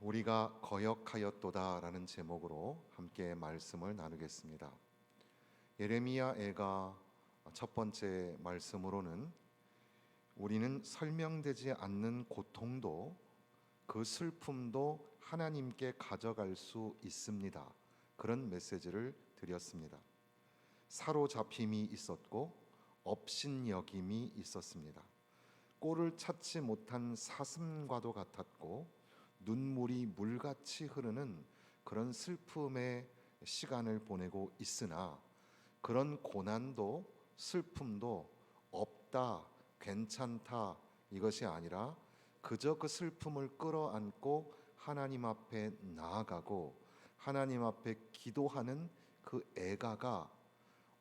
우리가 거역하였도다라는 제목으로 함께 말씀을 나누겠습니다. 예레미야 애가 첫 번째 말씀으로는 우리는 설명되지 않는 고통도 그 슬픔도 하나님께 가져갈 수 있습니다. 그런 메시지를 드렸습니다. 사로잡힘이 있었고 업신여김이 있었습니다. 꼴을 찾지 못한 사슴과도 같았고 눈물이 물같이 흐르는 그런 슬픔의 시간을 보내고 있으나 그런 고난도 슬픔도 없다, 괜찮다 이것이 아니라 그저 그 슬픔을 끌어안고 하나님 앞에 나아가고 하나님 앞에 기도하는 그 애가가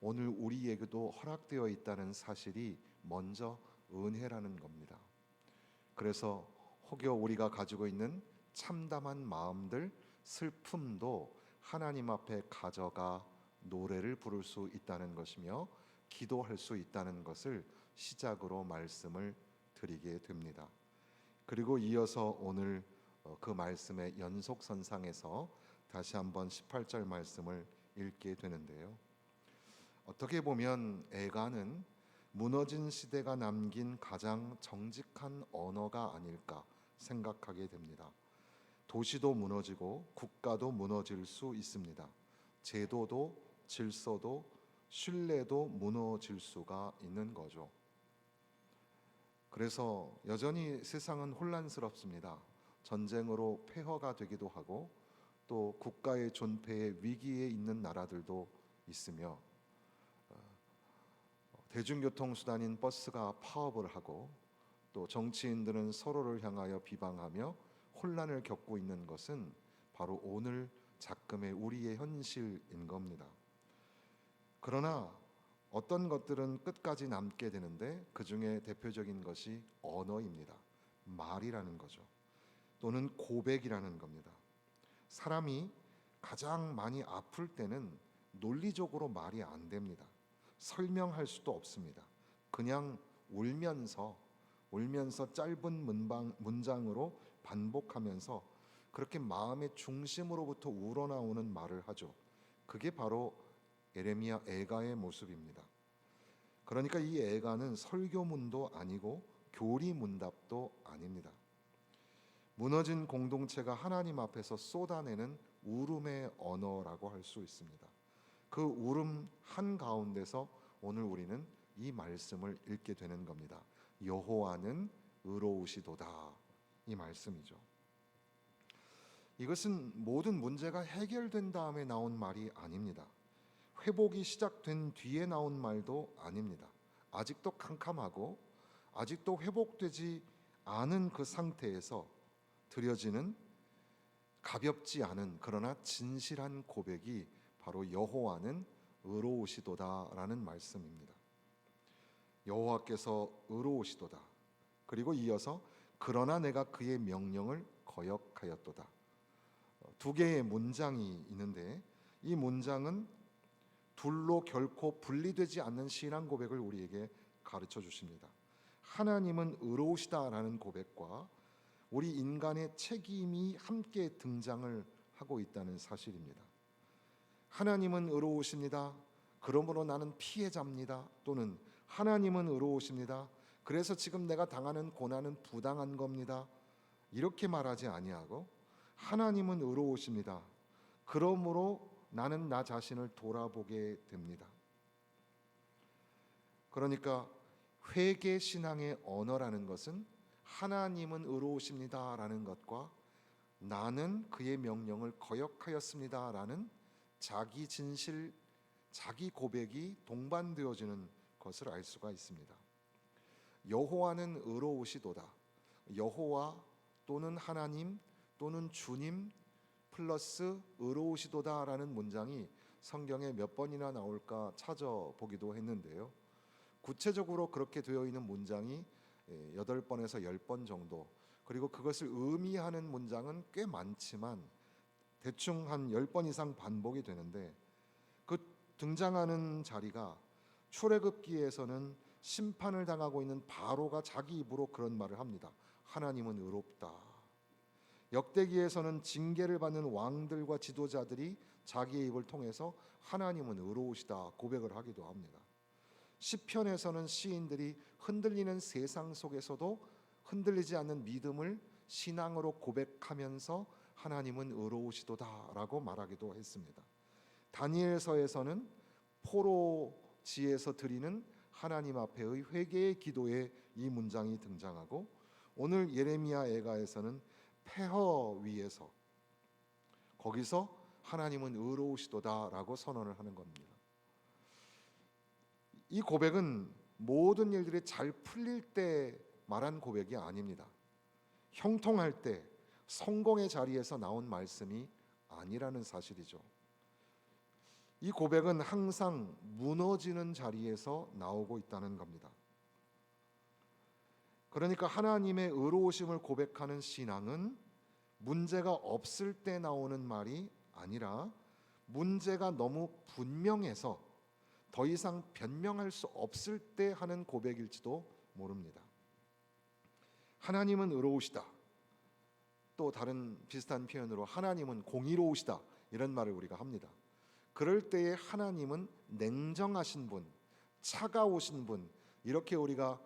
오늘 우리에게도 허락되어 있다는 사실이 먼저 은혜라는 겁니다. 그래서 혹여 우리가 가지고 있는 참담한 마음들, 슬픔도 하나님 앞에 가져가 노래를 부를 수 있다는 것이며 기도할 수 있다는 것을 시작으로 말씀을 드리게 됩니다. 그리고 이어서 오늘 그 말씀의 연속선상에서 다시 한번 18절 말씀을 읽게 되는데요. 어떻게 보면 애가는 무너진 시대가 남긴 가장 정직한 언어가 아닐까 생각하게 됩니다. 도시도 무너지고 국가도 무너질 수 있습니다. 제도도 질서도 신뢰도 무너질 수가 있는 거죠. 그래서 여전히 세상은 혼란스럽습니다. 전쟁으로 폐허가 되기도 하고 또 국가의 존폐의 위기에 있는 나라들도 있으며 대중교통 수단인 버스가 파업을 하고 또 정치인들은 서로를 향하여 비방하며 혼란을 겪고 있는 것은 바로 오늘 작금의 우리의 현실인 겁니다. 그러나 어떤 것들은 끝까지 남게 되는데 그 중에 대표적인 것이 언어입니다. 말이라는 거죠. 또는 고백이라는 겁니다. 사람이 가장 많이 아플 때는 논리적으로 말이 안 됩니다. 설명할 수도 없습니다. 그냥 울면서 짧은 문장으로 반복하면서 그렇게 마음의 중심으로부터 우러나오는 말을 하죠. 그게 바로 예레미야 애가의 모습입니다. 그러니까 이 애가는 설교문도 아니고 교리문답도 아닙니다. 무너진 공동체가 하나님 앞에서 쏟아내는 울음의 언어라고 할 수 있습니다. 그 울음 한가운데서 오늘 우리는 이 말씀을 읽게 되는 겁니다. 여호와는 의로우시도다, 이 말씀이죠. 이것은 모든 문제가 해결된 다음에 나온 말이 아닙니다. 회복이 시작된 뒤에 나온 말도 아닙니다. 아직도 캄캄하고 아직도 회복되지 않은 그 상태에서 드려지는 가볍지 않은 그러나 진실한 고백이 바로 여호와는 의로우시도다라는 말씀입니다. 여호와께서 의로우시도다. 그리고 이어서 그러나 내가 그의 명령을 거역하였도다. 두 개의 문장이 있는데 이 문장은 둘로 결코 분리되지 않는 신앙 고백을 우리에게 가르쳐 주십니다. 하나님은 의로우시다라는 고백과 우리 인간의 책임이 함께 등장을 하고 있다는 사실입니다. 하나님은 의로우십니다. 그러므로 나는 피해자입니다. 또는 하나님은 의로우십니다. 그래서 지금 내가 당하는 고난은 부당한 겁니다. 이렇게 말하지 아니하고 하나님은 의로우십니다. 그러므로 나는 나 자신을 돌아보게 됩니다. 그러니까 회개 신앙의 언어라는 것은 하나님은 의로우십니다라는 것과 나는 그의 명령을 거역하였습니다라는 자기 진실, 자기 고백이 동반되어지는 것을 알 수가 있습니다. 여호와는 의로우시도다. 여호와 또는 하나님 또는 주님 플러스 의로우시도다라는 문장이 성경에 몇 번이나 나올까 찾아보기도 했는데요. 구체적으로 그렇게 되어 있는 문장이 8번에서 10번 정도, 그리고 그것을 의미하는 문장은 꽤 많지만 대충 한 10번 이상 반복이 되는데 그 등장하는 자리가 출애굽기에서는 심판을 당하고 있는 바로가 자기 입으로 그런 말을 합니다. 하나님은 의롭다. 역대기에서는 징계를 받는 왕들과 지도자들이 자기의 입을 통해서 하나님은 의로우시다 고백을 하기도 합니다. 시편에서는 시인들이 흔들리는 세상 속에서도 흔들리지 않는 믿음을 신앙으로 고백하면서 하나님은 의로우시도다라고 말하기도 했습니다. 다니엘서에서는 포로지에서 드리는 하나님 앞에의 회개의 기도에 이 문장이 등장하고, 오늘 예레미야 애가에서는 폐허 위에서, 거기서 하나님은 의로우시도다라고 선언을 하는 겁니다. 이 고백은 모든 일들이 잘 풀릴 때 말한 고백이 아닙니다. 형통할 때 성공의 자리에서 나온 말씀이 아니라는 사실이죠. 이 고백은 항상 무너지는 자리에서 나오고 있다는 겁니다. 그러니까 하나님의 의로우심을 고백하는 신앙은 문제가 없을 때 나오는 말이 아니라 문제가 너무 분명해서 더 이상 변명할 수 없을 때 하는 고백일지도 모릅니다. 하나님은 의로우시다. 또 다른 비슷한 표현으로 하나님은 공의로우시다, 이런 말을 우리가 합니다. 그럴 때에 하나님은 냉정하신 분, 차가우신 분, 이렇게 우리가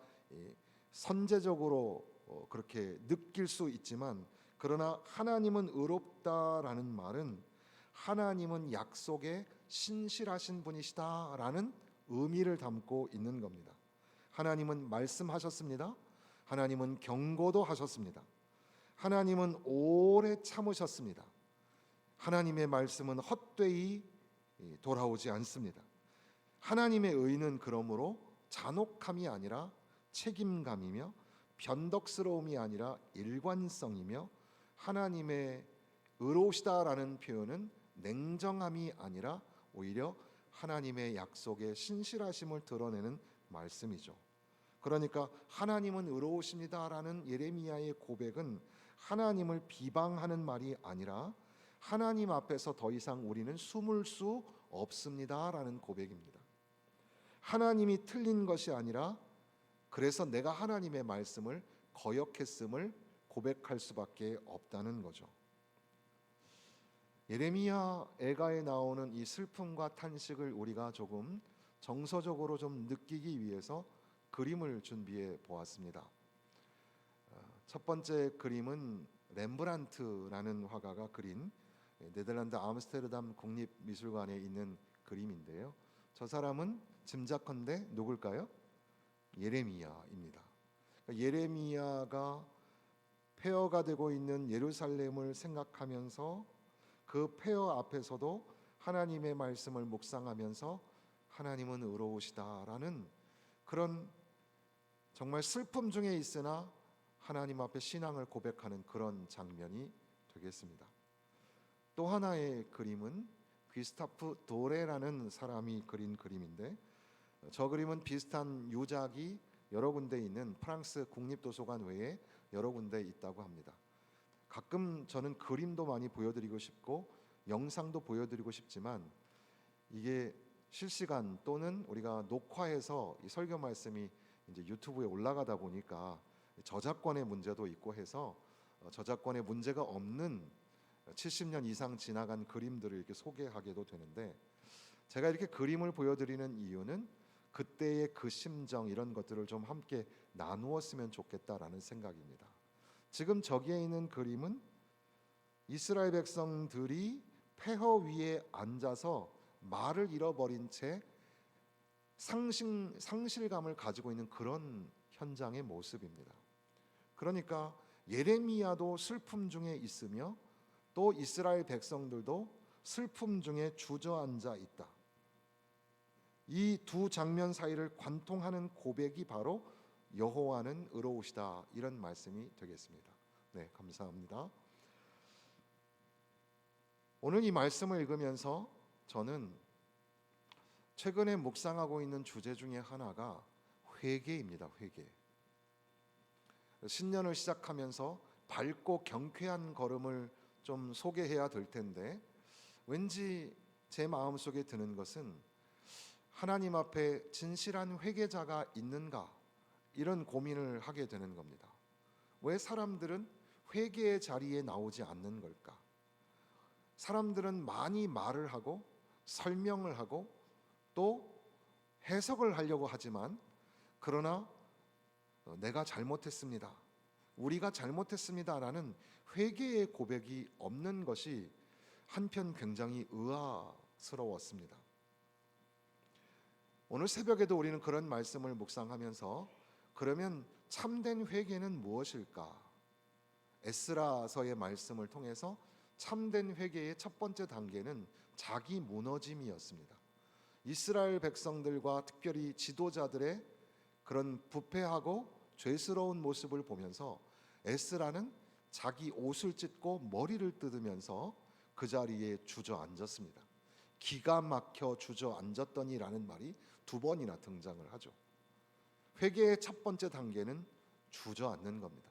선제적으로 그렇게 느낄 수 있지만, 그러나 하나님은 의롭다라는 말은 하나님은 약속에 신실하신 분이시다라는 의미를 담고 있는 겁니다. 하나님은 말씀하셨습니다. 하나님은 경고도 하셨습니다. 하나님은 오래 참으셨습니다. 하나님의 말씀은 헛되이 돌아오지 않습니다. 하나님의 의는 그러므로 잔혹함이 아니라 책임감이며 변덕스러움이 아니라 일관성이며, 하나님의 의로우시다라는 표현은 냉정함이 아니라 오히려 하나님의 약속에 신실하심을 드러내는 말씀이죠. 그러니까 하나님은 의로우십니다라는 예레미야의 고백은 하나님을 비방하는 말이 아니라 하나님 앞에서 더 이상 우리는 숨을 수 없습니다라는 고백입니다. 하나님이 틀린 것이 아니라 그래서 내가 하나님의 말씀을 거역했음을 고백할 수밖에 없다는 거죠. 예레미야 애가에 나오는 이 슬픔과 탄식을 우리가 조금 정서적으로 좀 느끼기 위해서 그림을 준비해 보았습니다. 첫 번째 그림은 렘브란트라는 화가가 그린 네덜란드 암스테르담 국립미술관에 있는 그림인데요. 저 사람은 짐작컨대 누굴까요? 예레미야입니다. 예레미야가 폐허가 되고 있는 예루살렘을 생각하면서 그 폐허 앞에서도 하나님의 말씀을 묵상하면서 하나님은 의로우시다라는 그런 정말 슬픔 중에 있으나 하나님 앞에 신앙을 고백하는 그런 장면이 되겠습니다. 또 하나의 그림은 귀스타프 도레라는 사람이 그린 그림인데, 저 그림은 비슷한 유작이 여러 군데 있는 프랑스 국립도서관 외에 여러 군데 있다고 합니다. 가끔 저는 그림도 많이 보여드리고 싶고 영상도 보여드리고 싶지만 이게 실시간 또는 우리가 녹화해서 이 설교 말씀이 이제 유튜브에 올라가다 보니까 저작권의 문제도 있고 해서 저작권의 문제가 없는 70년 이상 지나간 그림들을 이렇게 소개하게도 되는데, 제가 이렇게 그림을 보여드리는 이유는 그때의 그 심정, 이런 것들을 좀 함께 나누었으면 좋겠다라는 생각입니다. 지금 저기에 있는 그림은 이스라엘 백성들이 폐허 위에 앉아서 말을 잃어버린 채 상실감을 가지고 있는 그런 현장의 모습입니다. 그러니까 예레미야도 슬픔 중에 있으며 또 이스라엘 백성들도 슬픔 중에 주저앉아 있다. 이 두 장면 사이를 관통하는 고백이 바로 여호와는 의로우시다, 이런 말씀이 되겠습니다. 네, 감사합니다. 오늘 이 말씀을 읽으면서 저는 최근에 묵상하고 있는 주제 중에 하나가 회개입니다. 회개. 신년을 시작하면서 밝고 경쾌한 걸음을 좀 소개해야 될 텐데, 왠지 제 마음속에 드는 것은 하나님 앞에 진실한 회개자가 있는가, 이런 고민을 하게 되는 겁니다. 왜 사람들은 회개의 자리에 나오지 않는 걸까? 사람들은 많이 말을 하고 설명을 하고 또 해석을 하려고 하지만, 그러나 내가 잘못했습니다, 우리가 잘못했습니다라는 회개의 고백이 없는 것이 한편 굉장히 의아스러웠습니다. 오늘 새벽에도 우리는 그런 말씀을 묵상하면서, 그러면 참된 회개는 무엇일까? 에스라서의 말씀을 통해서 참된 회개의 첫 번째 단계는 자기 무너짐이었습니다. 이스라엘 백성들과 특별히 지도자들의 그런 부패하고 죄스러운 모습을 보면서 에스라는 자기 옷을 찢고 머리를 뜯으면서 그 자리에 주저앉았습니다. 기가 막혀 주저앉았더니라는 말이 2번이나 등장을 하죠. 회개의 첫 번째 단계는 주저앉는 겁니다.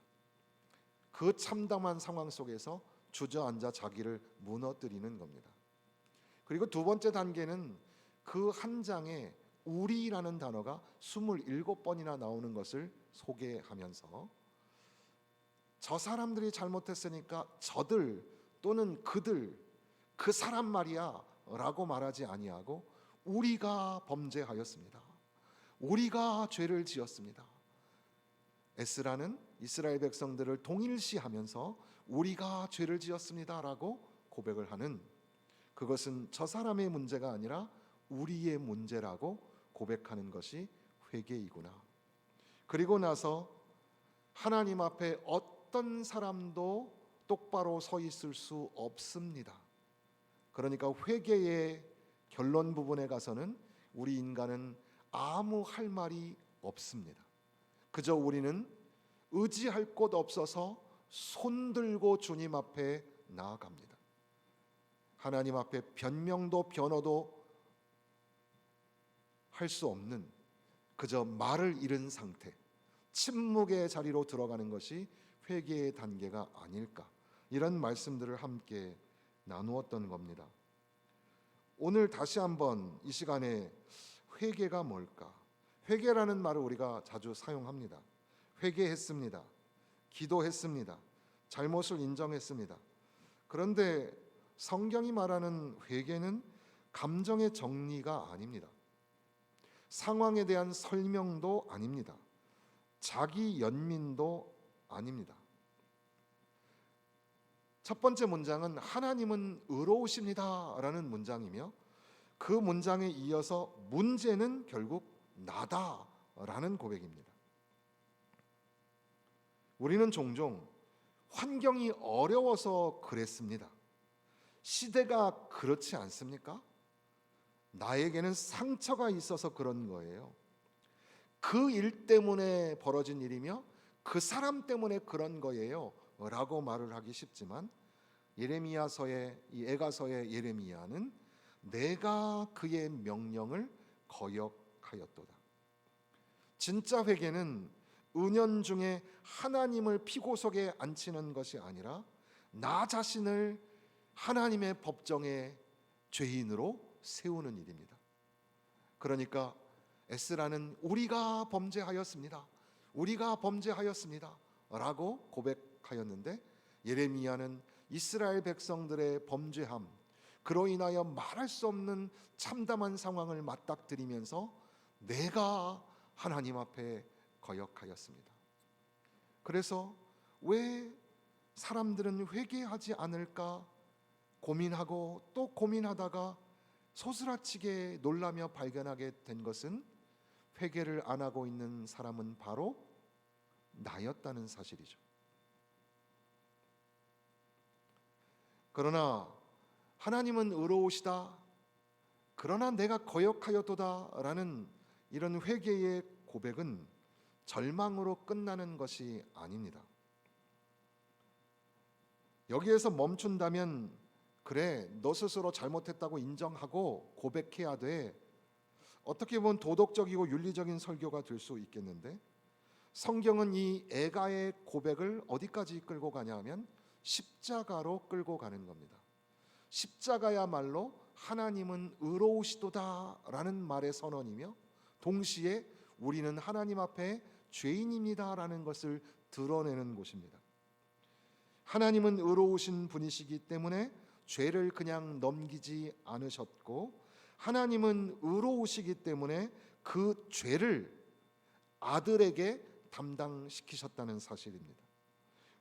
그 참담한 상황 속에서 주저앉아 자기를 무너뜨리는 겁니다. 그리고 2번째 단계는 그 한 장에 우리라는 단어가 27번이나 나오는 것을 소개하면서, 저 사람들이 잘못했으니까 저들 또는 그들, 그 사람 말이야 라고 말하지 아니하고 우리가 범죄하였습니다, 우리가 죄를 지었습니다. 에스라는 이스라엘 백성들을 동일시하면서 우리가 죄를 지었습니다 라고 고백을 하는, 그것은 저 사람의 문제가 아니라 우리의 문제라고 고백하는 것이 회개이구나. 그리고 나서 하나님 앞에 어떤 사람도 똑바로 서 있을 수 없습니다. 그러니까 회개의 결론 부분에 가서는 우리 인간은 아무 할 말이 없습니다. 그저 우리는 의지할 곳 없어서 손들고 주님 앞에 나아갑니다. 하나님 앞에 변명도 변호도 할 수 없는, 그저 말을 잃은 상태, 침묵의 자리로 들어가는 것이 회개의 단계가 아닐까, 이런 말씀들을 함께 나누었던 겁니다. 오늘 다시 한번 이 시간에 회개가 뭘까? 회개라는 말을 우리가 자주 사용합니다. 회개했습니다, 기도했습니다, 잘못을 인정했습니다. 그런데 성경이 말하는 회개는 감정의 정리가 아닙니다. 상황에 대한 설명도 아닙니다. 자기 연민도 아닙니다. 첫 번째 문장은 하나님은 의로우십니다 라는 문장이며, 그 문장에 이어서 문제는 결국 나다 라는 고백입니다. 우리는 종종 환경이 어려워서 그랬습니다, 시대가 그렇지 않습니까? 나에게는 상처가 있어서 그런 거예요, 그 일 때문에 벌어진 일이며 그 사람 때문에 그런 거예요 라고 말을 하기 쉽지만, 예레미야서의 이 애가서의 예레미야는 내가 그의 명령을 거역하였도다. 진짜 회개는 은연중에 하나님을 피고석에 앉히는 것이 아니라 나 자신을 하나님의 법정에 죄인으로 세우는 일입니다. 그러니까 에스라는 우리가 범죄하였습니다, 우리가 범죄하였습니다 라고 고백하였는데, 예레미야는 이스라엘 백성들의 범죄함, 그로 인하여 말할 수 없는 참담한 상황을 맞닥뜨리면서 내가 하나님 앞에 거역하였습니다. 그래서 왜 사람들은 회개하지 않을까 고민하고 또 고민하다가 소스라치게 놀라며 발견하게 된 것은, 회개를 안 하고 있는 사람은 바로 나였다는 사실이죠. 그러나 하나님은 의로우시다, 그러나 내가 거역하였도다 라는 이런 회개의 고백은 절망으로 끝나는 것이 아닙니다. 여기에서 멈춘다면, 그래 너 스스로 잘못했다고 인정하고 고백해야 돼, 어떻게 보면 도덕적이고 윤리적인 설교가 될 수 있겠는데, 성경은 이 애가의 고백을 어디까지 끌고 가냐 하면 십자가로 끌고 가는 겁니다. 십자가야말로 하나님은 의로우시도다 라는 말의 선언이며, 동시에 우리는 하나님 앞에 죄인입니다 라는 것을 드러내는 곳입니다. 하나님은 의로우신 분이시기 때문에 죄를 그냥 넘기지 않으셨고, 하나님은 의로우시기 때문에 그 죄를 아들에게 담당시키셨다는 사실입니다.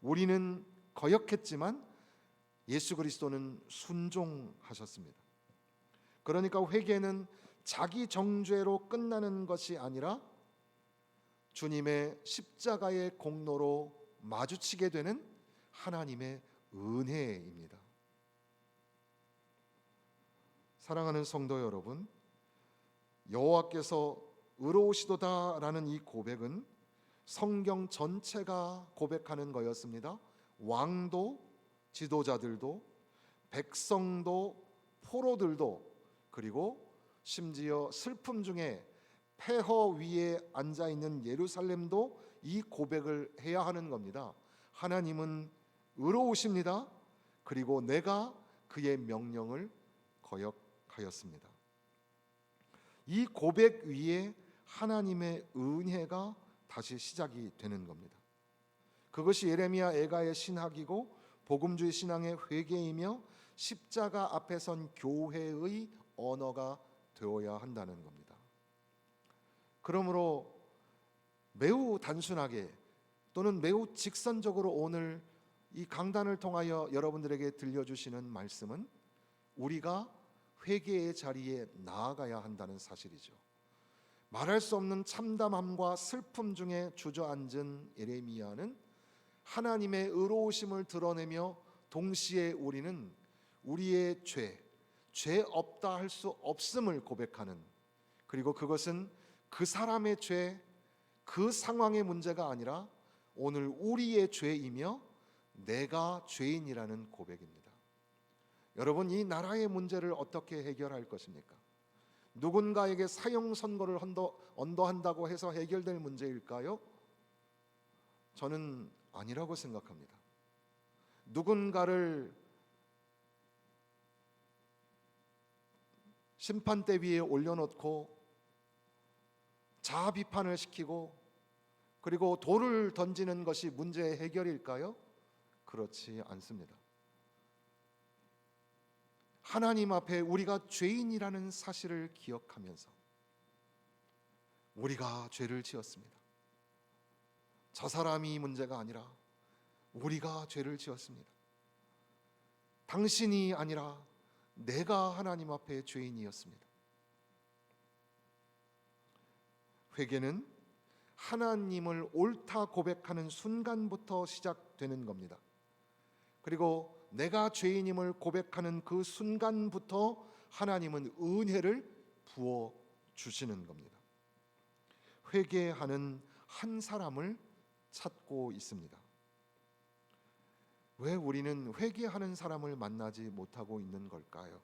우리는 거역했지만 예수 그리스도는 순종하셨습니다. 그러니까 회개는 자기 정죄로 끝나는 것이 아니라 주님의 십자가의 공로로 마주치게 되는 하나님의 은혜입니다. 사랑하는 성도 여러분, 여호와께서 의로우시도다라는 이 고백은 성경 전체가 고백하는 거였습니다. 왕도, 지도자들도, 백성도, 포로들도, 그리고 심지어 슬픔 중에 폐허 위에 앉아 있는 예루살렘도 이 고백을 해야 하는 겁니다. 하나님은 의로우십니다. 그리고 내가 그의 명령을 거역하였습니다. 이 고백 위에 하나님의 은혜가 다시 시작이 되는 겁니다. 그것이 예레미야 애가의 신학이고 복음주의 신앙의 회개이며 십자가 앞에 선 교회의 언어가 되어야 한다는 겁니다. 그러므로 매우 단순하게 또는 매우 직선적으로 오늘 이 강단을 통하여 여러분들에게 들려주시는 말씀은 우리가 회개의 자리에 나아가야 한다는 사실이죠. 말할 수 없는 참담함과 슬픔 중에 주저앉은 예레미야는 하나님의 의로우심을 드러내며 동시에 우리는 우리의 죄 없다 할 수 없음을 고백하는, 그리고 그것은 그 사람의 죄, 그 상황의 문제가 아니라 오늘 우리의 죄이며 내가 죄인이라는 고백입니다. 여러분, 이 나라의 문제를 어떻게 해결할 것입니까? 누군가에게 사형 선고를 언도한다고 해서 해결될 문제일까요? 저는 아니라고 생각합니다. 누군가를 심판대 위에 올려놓고 자아 비판을 시키고 그리고 돌을 던지는 것이 문제의 해결일까요? 그렇지 않습니다. 하나님 앞에 우리가 죄인이라는 사실을 기억하면서 우리가 죄를 지었습니다. 저 사람이 문제가 아니라 우리가 죄를 지었습니다. 당신이 아니라 내가 하나님 앞에 죄인이었습니다. 회개는 하나님을 옳다 고백하는 순간부터 시작되는 겁니다. 그리고 내가 죄인임을 고백하는 그 순간부터 하나님은 은혜를 부어 주시는 겁니다. 회개하는 한 사람을 찾고 있습니다. 왜 우리는 회개하는 사람을 만나지 못하고 있는 걸까요?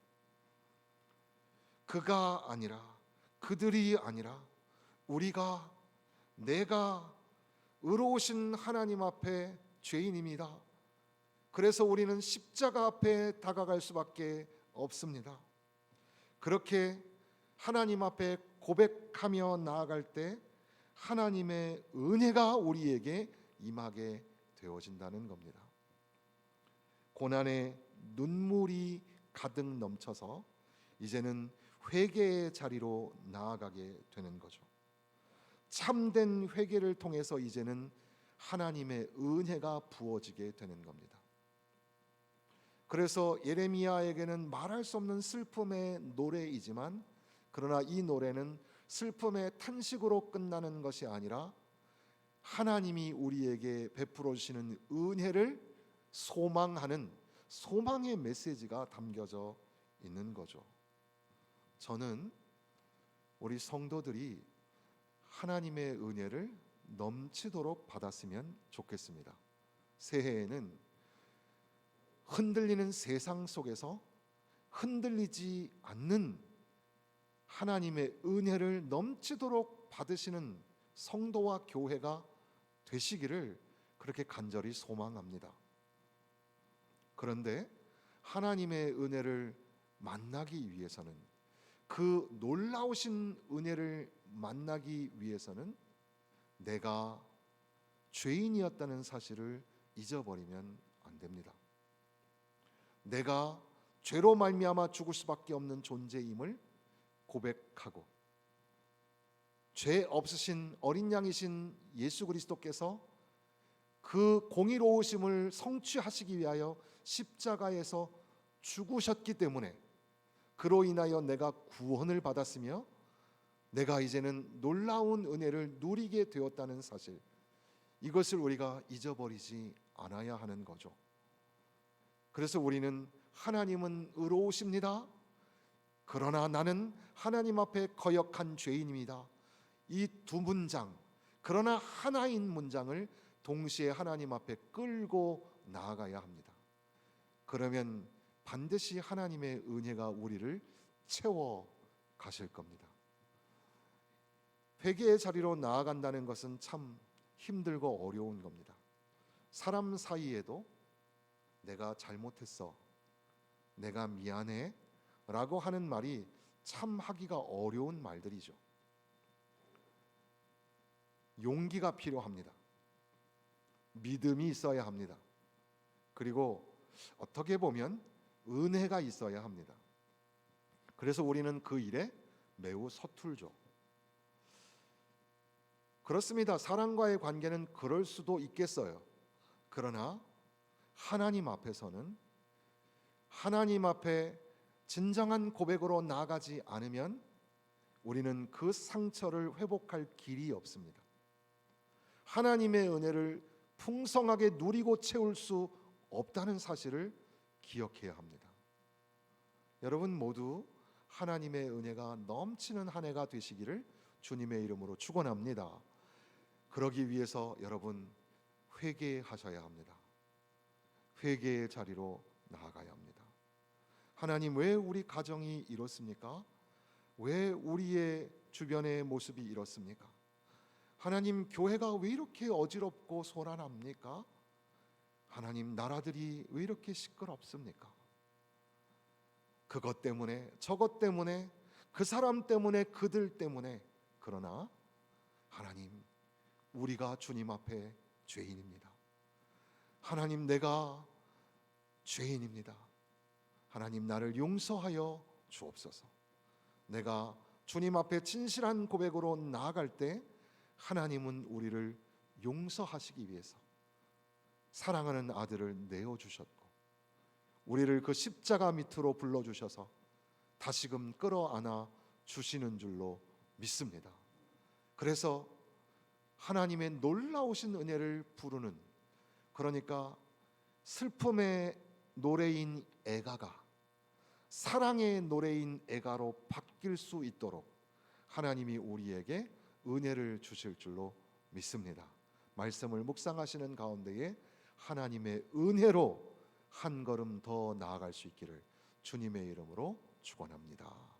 그가 아니라, 그들이 아니라 우리가, 내가 의로우신 하나님 앞에 죄인입니다. 그래서 우리는 십자가 앞에 다가갈 수밖에 없습니다. 그렇게 하나님 앞에 고백하며 나아갈 때 하나님의 은혜가 우리에게 임하게 되어진다는 겁니다. 고난에 눈물이 가득 넘쳐서 이제는 회개의 자리로 나아가게 되는 거죠. 참된 회개를 통해서 이제는 하나님의 은혜가 부어지게 되는 겁니다. 그래서 예레미야에게는 말할 수 없는 슬픔의 노래이지만, 그러나 이 노래는 슬픔의 탄식으로 끝나는 것이 아니라 하나님이 우리에게 베풀어 주시는 은혜를 소망하는 소망의 메시지가 담겨져 있는 거죠. 저는 우리 성도들이 하나님의 은혜를 넘치도록 받았으면 좋겠습니다. 새해에는 흔들리는 세상 속에서 흔들리지 않는 하나님의 은혜를 넘치도록 받으시는 성도와 교회가 되시기를 그렇게 간절히 소망합니다. 그런데 하나님의 은혜를 만나기 위해서는, 그 놀라우신 은혜를 만나기 위해서는 내가 죄인이었다는 사실을 잊어버리면 안 안 됩니다. 내가 죄로 말미암아 죽을 수밖에 없는 존재임을 고백하고 죄 없으신 어린 양이신 예수 그리스도께서 그 공의로우심을 성취하시기 위하여 십자가에서 죽으셨기 때문에 그로 인하여 내가 구원을 받았으며 내가 이제는 놀라운 은혜를 누리게 되었다는 사실, 이것을 우리가 잊어버리지 않아야 하는 거죠. 그래서 우리는 하나님은 의로우십니다. 그러나 나는 하나님 앞에 거역한 죄인입니다. 이 두 문장, 그러나 하나인 문장을 동시에 하나님 앞에 끌고 나아가야 합니다. 그러면 반드시 하나님의 은혜가 우리를 채워 가실 겁니다. 회개의 자리로 나아간다는 것은 참 힘들고 어려운 겁니다. 사람 사이에도 내가 잘못했어, 내가 미안해 라고 하는 말이 참 하기가 어려운 말들이죠. 용기가 필요합니다. 믿음이 있어야 합니다. 그리고 어떻게 보면 은혜가 있어야 합니다. 그래서 우리는 그 일에 매우 서툴죠. 그렇습니다. 사람과의 관계는 그럴 수도 있겠어요. 그러나 하나님 앞에서는, 하나님 앞에 진정한 고백으로 나아가지 않으면 우리는 그 상처를 회복할 길이 없습니다. 하나님의 은혜를 풍성하게 누리고 채울 수 없다는 사실을 기억해야 합니다. 여러분 모두 하나님의 은혜가 넘치는 한 해가 되시기를 주님의 이름으로 축원합니다. 그러기 위해서 여러분 회개하셔야 합니다. 회개의 자리로 나아가야 합니다. 하나님, 왜 우리 가정이 이렇습니까? 왜 우리의 주변의 모습이 이렇습니까? 하나님, 교회가 왜 이렇게 어지럽고 소란합니까? 하나님, 나라들이 왜 이렇게 시끄럽습니까? 그것 때문에, 저것 때문에, 그 사람 때문에, 그들 때문에. 그러나 하나님, 우리가 주님 앞에 죄인입니다. 하나님, 내가 죄인입니다. 하나님, 나를 용서하여 주옵소서. 내가 주님 앞에 진실한 고백으로 나아갈 때 하나님은 우리를 용서하시기 위해서 사랑하는 아들을 내어주셨고 우리를 그 십자가 밑으로 불러주셔서 다시금 끌어안아 주시는 줄로 믿습니다. 그래서 하나님의 놀라우신 은혜를 부르는, 그러니까 슬픔의 노래인 애가가 사랑의 노래인 애가로 바뀔 수 있도록 하나님이 우리에게 은혜를 주실 줄로 믿습니다. 말씀을 묵상하시는 가운데에 하나님의 은혜로 한 걸음 더 나아갈 수 있기를 주님의 이름으로 축원합니다.